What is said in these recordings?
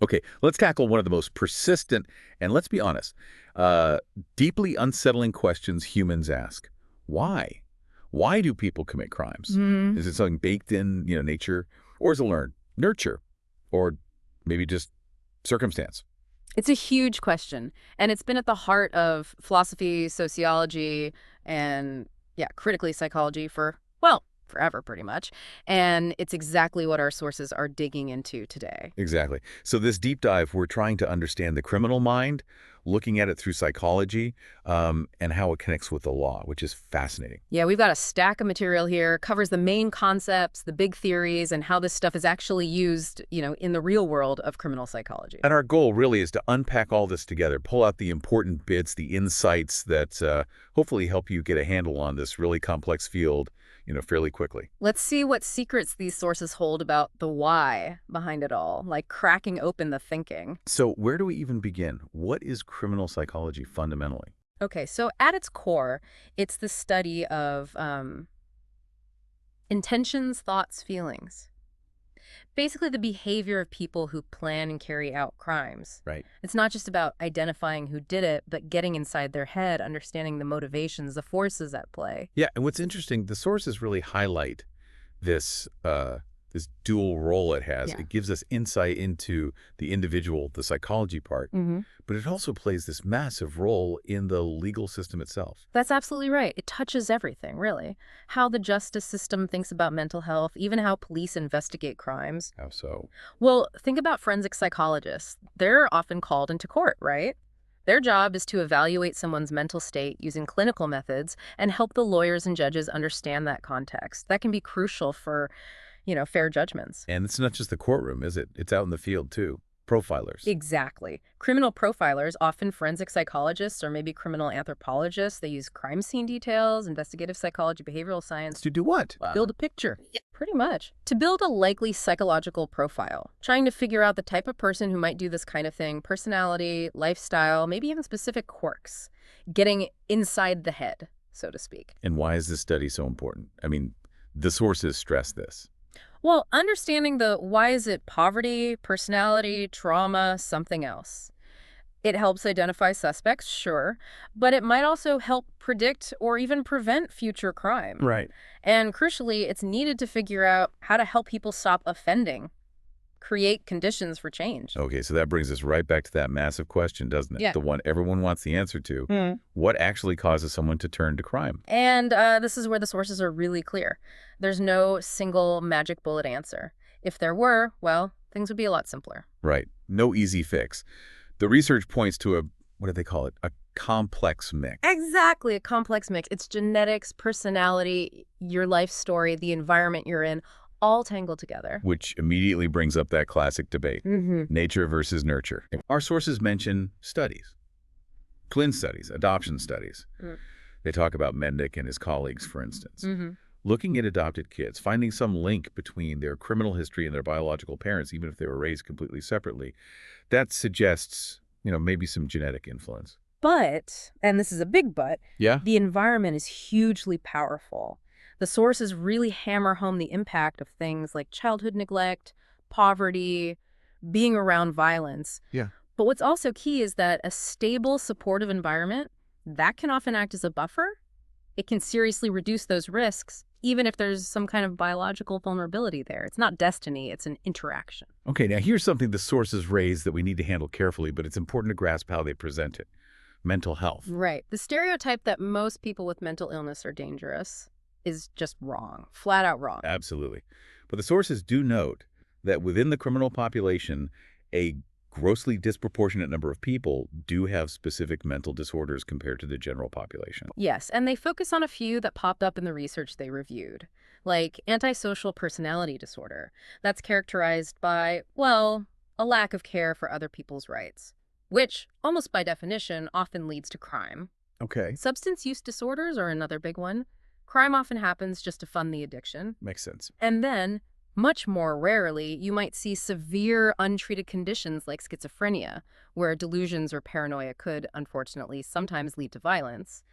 Okay, let's tackle one of the most persistent and, let's be honest, uh, deeply unsettling questions humans ask. Why? Why do people commit crimes? Hmm. Is it something baked in, nature, or is it learned? Nurture, or maybe just circumstance? It's a huge question, and it's been at the heart of philosophy, sociology, and yeah, critically psychology for, well, forever pretty much. And it's exactly what our sources are digging into today. Exactly. So this deep dive, we're trying to understand the criminal mind, looking at it through psychology, and how it connects with the law, which is fascinating. Yeah, we've got a stack of material here, covers the main concepts, the big theories, and how this stuff is actually used, in the real world of criminal psychology. And our goal really is to unpack all this together, pull out the important bits, the insights that hopefully help you get a handle on this really complex field, fairly quickly. Let's see what secrets these sources hold about the why behind it all, like cracking open the thinking. So where do we even begin? What is criminal psychology fundamentally? Okay, so at its core, it's the study of intentions, thoughts, feelings. Basically, the behavior of people who plan and carry out crimes. Right. It's not just about identifying who did it, but getting inside their head, understanding the motivations, the forces at play. Yeah, and what's interesting, the sources really highlight this dual role it has. Yeah. It gives us insight into the individual, the psychology part, Hmm. but it also plays this massive role in the legal system itself. That's absolutely right. It touches everything, really. How the justice system thinks about mental health, even how police investigate crimes. How so? Well, think about forensic psychologists. They're often called into court, right? Their job is to evaluate someone's mental state using clinical methods and help the lawyers and judges understand that context. That can be crucial for, fair judgments. And it's not just the courtroom, is it? It's out in the field too. Profilers. Exactly. Criminal profilers, often forensic psychologists or maybe criminal anthropologists, they use crime scene details, investigative psychology, behavioral science To do what? build a picture. Pretty much. To build a likely psychological profile, trying to figure out the type of person who might do this kind of thing, personality, lifestyle, maybe even specific quirks, getting inside the head, so to speak. And why is this study so important? I mean, the sources stress this. Well, understanding the why is it poverty, personality, trauma, something else. It helps identify suspects, sure, but it might also help predict or even prevent future crime. Right. And crucially, it's needed to figure out how to help people stop offending, create conditions for change. Okay, so that brings us right back to that massive question, doesn't it? Yeah. The one everyone wants the answer to. What actually causes someone to turn to crime? And this is where the sources are really clear. There's no single magic bullet answer. If there were, well, things would be a lot simpler. Right. No easy fix. The research points to what do they call it? A complex mix. Exactly, a complex mix. It's genetics, personality, your life story, the environment you're in, all tangled together. Which immediately brings up that classic debate, nature versus nurture. Our sources mention studies, twin studies, adoption studies. Mm. They talk about Mendick and his colleagues, for instance. Mm-hmm. Looking at adopted kids, finding some link between their criminal history and their biological parents, even if they were raised completely separately, that suggests, maybe some genetic influence. But, and this is a big but, Yeah? the environment is hugely powerful. The sources really hammer home the impact of things like childhood neglect, poverty, being around violence. Yeah. But what's also key is that a stable, supportive environment, that can often act as a buffer. It can seriously reduce those risks, even if there's some kind of biological vulnerability there. It's not destiny, it's an interaction. Okay, now here's something the sources raise that we need to handle carefully, but it's important to grasp how they present it. Mental health. Right. The stereotype that most people with mental illness are dangerous is just wrong, flat out wrong. Absolutely. But the sources do note that within the criminal population, a grossly disproportionate number of people do have specific mental disorders compared to the general population. Yes, and they focus on a few that popped up in the research they reviewed, like antisocial personality disorder. That's characterized by, well, a lack of care for other people's rights, which, almost by definition, often leads to crime. Okay. Substance use disorders are another big one. Crime often happens just to fund the addiction. Makes sense. And then, much more rarely, you might see severe untreated conditions like schizophrenia, where delusions or paranoia could, unfortunately, sometimes lead to violence.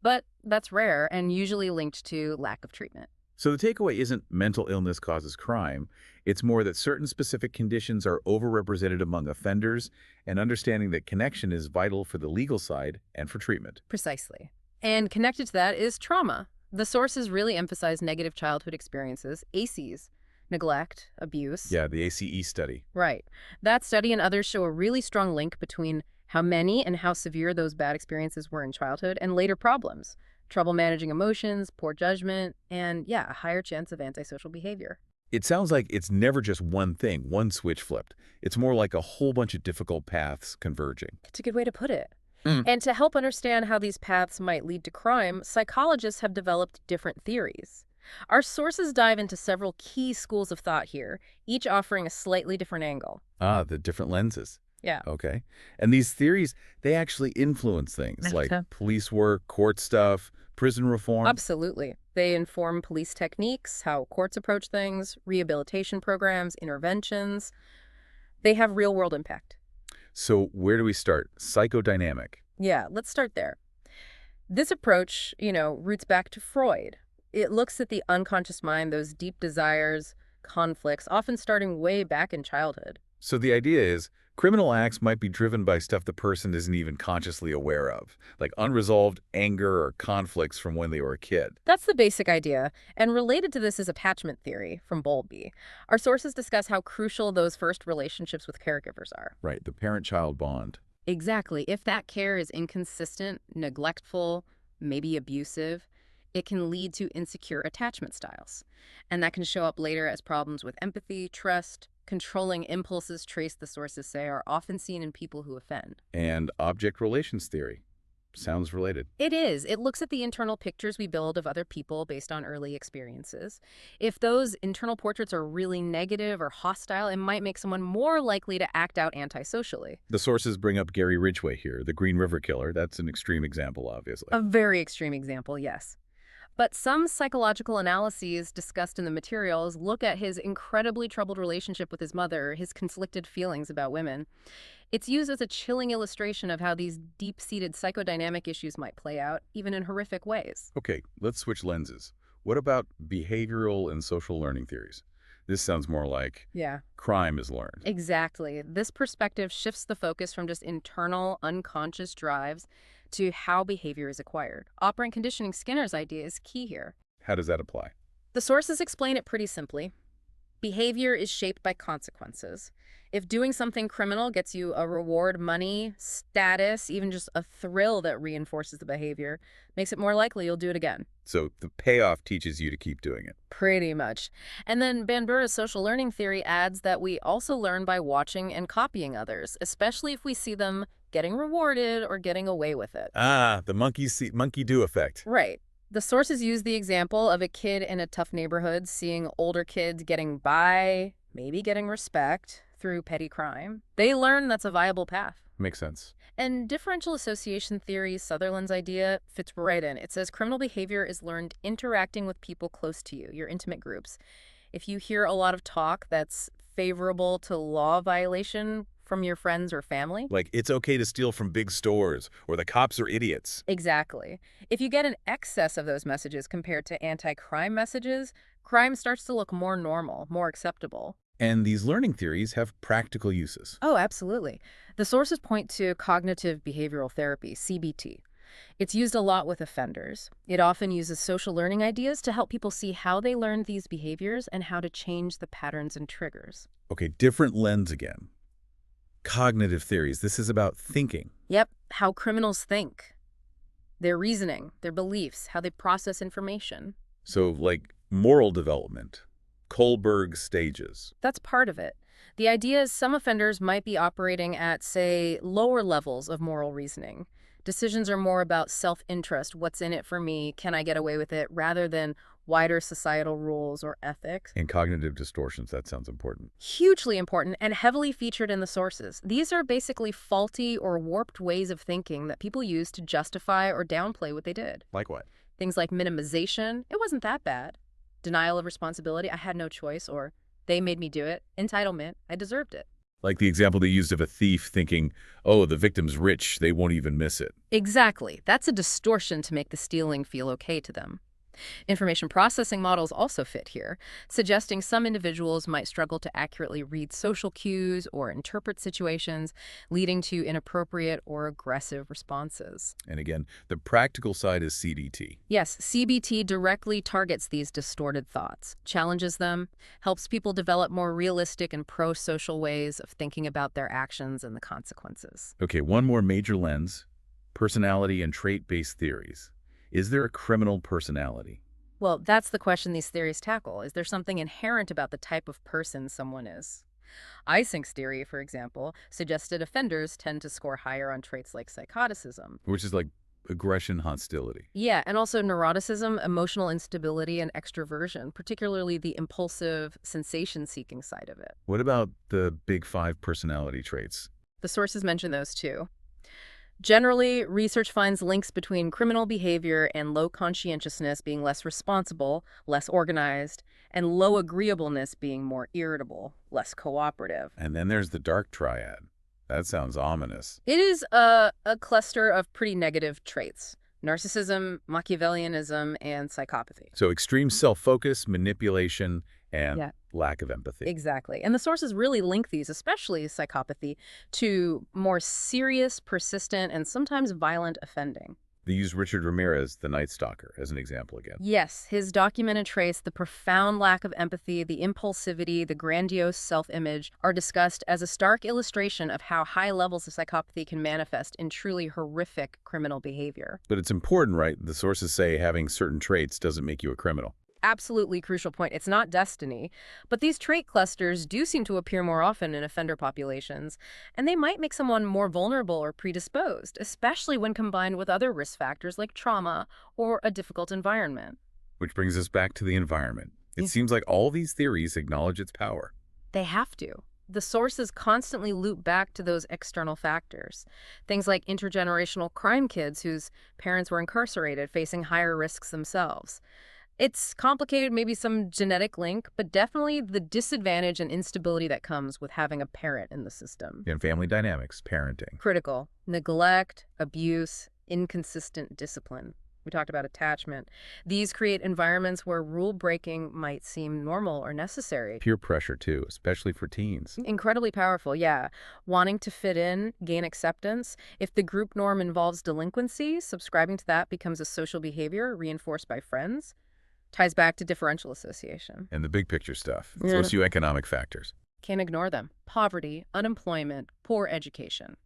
But that's rare and usually linked to lack of treatment. So the takeaway isn't mental illness causes crime. It's more that certain specific conditions are overrepresented among offenders, and understanding that connection is vital for the legal side and for treatment. Precisely. And connected to that is trauma. The sources really emphasize negative childhood experiences, ACEs, neglect, abuse. Yeah, the ACE study. Right. That study and others show a really strong link between how many and how severe those bad experiences were in childhood and later problems. Trouble managing emotions, poor judgment, and yeah, a higher chance of antisocial behavior. It sounds like it's never just one thing, one switch flipped. It's more like a whole bunch of difficult paths converging. It's a good way to put it. And to help understand how these paths might lead to crime, psychologists have developed different theories. Our sources dive into several key schools of thought here, each offering a slightly different angle. Ah, the different lenses. Yeah. Okay. And these theories, they actually influence things like police work, court stuff, prison reform. Absolutely. They inform police techniques, how courts approach things, rehabilitation programs, interventions. They have real-world impact. So where do we start? Psychodynamic. Yeah, let's start there. This approach, roots back to Freud. It looks at the unconscious mind, those deep desires, conflicts, often starting way back in childhood. So the idea is criminal acts might be driven by stuff the person isn't even consciously aware of, like unresolved anger or conflicts from when they were a kid. That's the basic idea, and related to this is attachment theory from Bowlby. Our sources discuss how crucial those first relationships with caregivers are. Right, the parent-child bond. Exactly. If that care is inconsistent, neglectful, maybe abusive, it can lead to insecure attachment styles. And that can show up later as problems with empathy, trust, controlling impulses, the sources say, are often seen in people who offend. And object relations theory. Sounds related. It is. It looks at the internal pictures we build of other people based on early experiences. If those internal portraits are really negative or hostile, it might make someone more likely to act out antisocially. The sources bring up Gary Ridgway here, the Green River Killer. That's an extreme example, obviously. A very extreme example, yes. But some psychological analyses discussed in the materials look at his incredibly troubled relationship with his mother, his conflicted feelings about women. It's used as a chilling illustration of how these deep-seated psychodynamic issues might play out, even in horrific ways. Okay, let's switch lenses. What about behavioral and social learning theories? This sounds more like crime is learned. Exactly. This perspective shifts the focus from just internal, unconscious drives to how behavior is acquired. Operant conditioning, Skinner's idea, is key here. How does that apply? The sources explain it pretty simply. Behavior is shaped by consequences. If doing something criminal gets you a reward, money, status, even just a thrill that reinforces the behavior, makes it more likely you'll do it again. So the payoff teaches you to keep doing it. Pretty much. And then Bandura's social learning theory adds that we also learn by watching and copying others, especially if we see them getting rewarded or getting away with it. Ah, the monkey-do effect. Right. The sources use the example of a kid in a tough neighborhood seeing older kids getting by, maybe getting respect, through petty crime. They learn that's a viable path. Makes sense. And differential association theory, Sutherland's idea, fits right in. It says criminal behavior is learned interacting with people close to you, your intimate groups. If you hear a lot of talk that's favorable to law violation from your friends or family. Like, it's okay to steal from big stores, or the cops are idiots. Exactly. If you get an excess of those messages compared to anti-crime messages, crime starts to look more normal, more acceptable. And these learning theories have practical uses. Oh, absolutely. The sources point to cognitive behavioral therapy, CBT. It's used a lot with offenders. It often uses social learning ideas to help people see how they learned these behaviors and how to change the patterns and triggers. Okay, different lens again. Cognitive theories. This is about thinking. Yep, how criminals think. Their reasoning, their beliefs, how they process information. So, like moral development. Kohlberg stages. That's part of it. The idea is some offenders might be operating at, say, lower levels of moral reasoning. Decisions are more about self-interest, what's in it for me, can I get away with it, rather than wider societal rules or ethics. And cognitive distortions, that sounds important. Hugely important and heavily featured in the sources. These are basically faulty or warped ways of thinking that people use to justify or downplay what they did. Like what? Things like minimization, it wasn't that bad. Denial of responsibility, I had no choice, or they made me do it. Entitlement, I deserved it. Like the example they used of a thief thinking, oh, the victim's rich, they won't even miss it. Exactly. That's a distortion to make the stealing feel okay to them. Information processing models also fit here, suggesting some individuals might struggle to accurately read social cues or interpret situations, leading to inappropriate or aggressive responses. And again, the practical side is CDT. Yes, CBT directly targets these distorted thoughts, challenges them, helps people develop more realistic and pro-social ways of thinking about their actions and the consequences. Okay, one more major lens, personality and trait-based theories. Is there a criminal personality? Well, that's the question these theories tackle. Is there something inherent about the type of person someone is? Eysink's theory, for example, suggested offenders tend to score higher on traits like psychoticism. Which is like aggression, hostility. Yeah, and also neuroticism, emotional instability, and extroversion, particularly the impulsive, sensation-seeking side of it. What about the big five personality traits? The sources mention those too. Generally, research finds links between criminal behavior and low conscientiousness being less responsible, less organized, and low agreeableness being more irritable, less cooperative. And then there's the dark triad. That sounds ominous. It is a cluster of pretty negative traits: narcissism, Machiavellianism, and psychopathy. So extreme self-focus, manipulation, and Yeah. lack of empathy. Exactly. And the sources really link these, especially psychopathy, to more serious, persistent, and sometimes violent offending. They use Richard Ramirez, the Night Stalker, as an example again. Yes, his documented traits, the profound lack of empathy, the impulsivity, the grandiose self-image, are discussed as a stark illustration of how high levels of psychopathy can manifest in truly horrific criminal behavior. But it's important, right? The sources say having certain traits doesn't make you a criminal. Absolutely crucial point. It's not destiny, but these trait clusters do seem to appear more often in offender populations, and they might make someone more vulnerable or predisposed, especially when combined with other risk factors like trauma or a difficult environment. Which brings us back to the environment. It Yeah. seems like all these theories acknowledge its power. They have to. The sources constantly loop back to those external factors. Things like intergenerational crime kids whose parents were incarcerated, facing higher risks themselves. It's complicated, maybe some genetic link, but definitely the disadvantage and instability that comes with having a parent in the system. In family dynamics, parenting. Critical. Neglect, abuse, inconsistent discipline. We talked about attachment. These create environments where rule breaking might seem normal or necessary. Peer pressure, too, especially for teens. Incredibly powerful, yeah. Wanting to fit in, gain acceptance. If the group norm involves delinquency, subscribing to that becomes a social behavior reinforced by friends. Ties back to differential association. And the big picture stuff, Yeah. socioeconomic factors. Can't ignore them. Poverty, unemployment, poor education.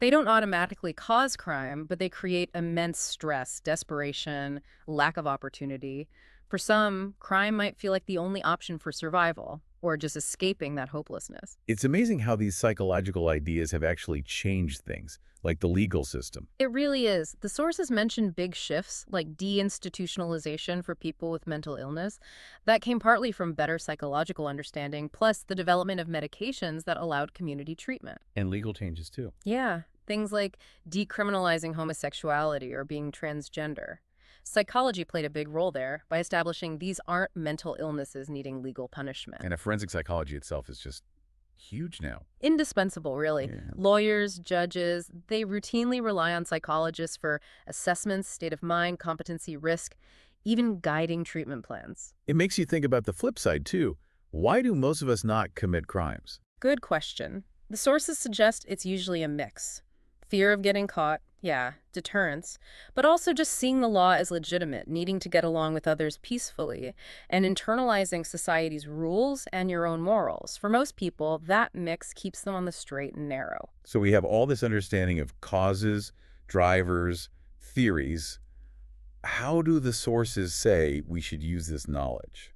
They don't automatically cause crime, but they create immense stress, desperation, lack of opportunity. For some, crime might feel like the only option for survival, or just escaping that hopelessness. It's amazing how these psychological ideas have actually changed things, like the legal system. It really is. The sources mention big shifts, like deinstitutionalization for people with mental illness. That came partly from better psychological understanding, plus the development of medications that allowed community treatment. And legal changes, too. Yeah, things like decriminalizing homosexuality or being transgender. Psychology played a big role there by establishing these aren't mental illnesses needing legal punishment. And forensic psychology itself is just huge now. Indispensable, really. Yeah. Lawyers, judges, they routinely rely on psychologists for assessments, state of mind, competency, risk, even guiding treatment plans. It makes you think about the flip side, too. Why do most of us not commit crimes? Good question. The sources suggest it's usually a mix. Fear of getting caught, yeah, deterrence, but also just seeing the law as legitimate, needing to get along with others peacefully, and internalizing society's rules and your own morals. For most people, that mix keeps them on the straight and narrow. So we have all this understanding of causes, drivers, theories. How do the sources say we should use this knowledge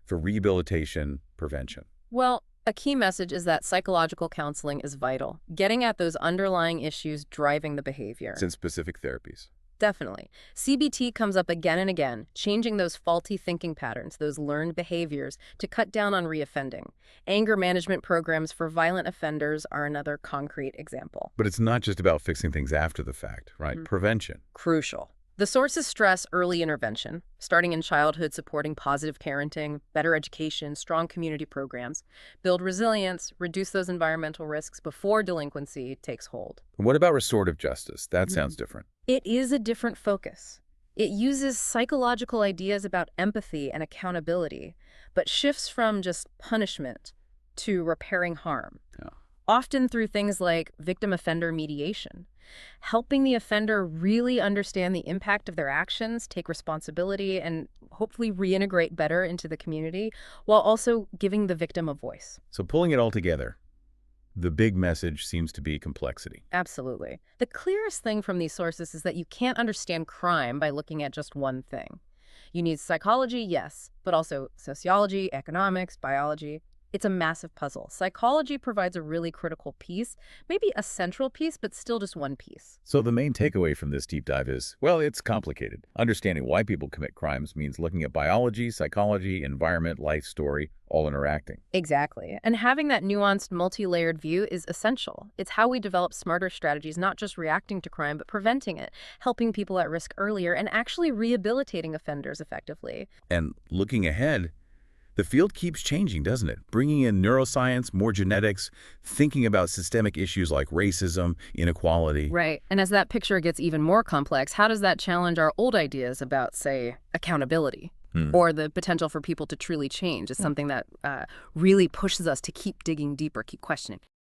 for rehabilitation, prevention? Well, a key message is that psychological counseling is vital, getting at those underlying issues driving the behavior. Since specific therapies. Definitely. CBT comes up again and again, changing those faulty thinking patterns, those learned behaviors, to cut down on reoffending. Anger management programs for violent offenders are another concrete example. But it's not just about fixing things after the fact, right? Prevention. Crucial. The sources stress early intervention, starting in childhood, supporting positive parenting, better education, strong community programs, build resilience, reduce those environmental risks before delinquency takes hold. And what about restorative justice? That sounds different. It is a different focus. It uses psychological ideas about empathy and accountability, but shifts from just punishment to repairing harm, Yeah. often through things like victim-offender mediation, helping the offender really understand the impact of their actions, take responsibility, and hopefully reintegrate better into the community, while also giving the victim a voice. So pulling it all together, the big message seems to be complexity. Absolutely. The clearest thing from these sources is that you can't understand crime by looking at just one thing. You need psychology, yes, but also sociology, economics, biology. It's a massive puzzle. Psychology provides a really critical piece, maybe a central piece, but still just one piece. So the main takeaway from this deep dive is, well, it's complicated. Understanding why people commit crimes means looking at biology, psychology, environment, life story, all interacting. Exactly. And having that nuanced, multi-layered view is essential. It's how we develop smarter strategies, not just reacting to crime, but preventing it, helping people at risk earlier, and actually rehabilitating offenders effectively. And looking ahead, the field keeps changing, doesn't it? Bringing in neuroscience, more genetics, thinking about systemic issues like racism, inequality. Right. And as that picture gets even more complex, how does that challenge our old ideas about, say, accountability? Or the potential for people to truly change is something that really pushes us to keep digging deeper, keep questioning.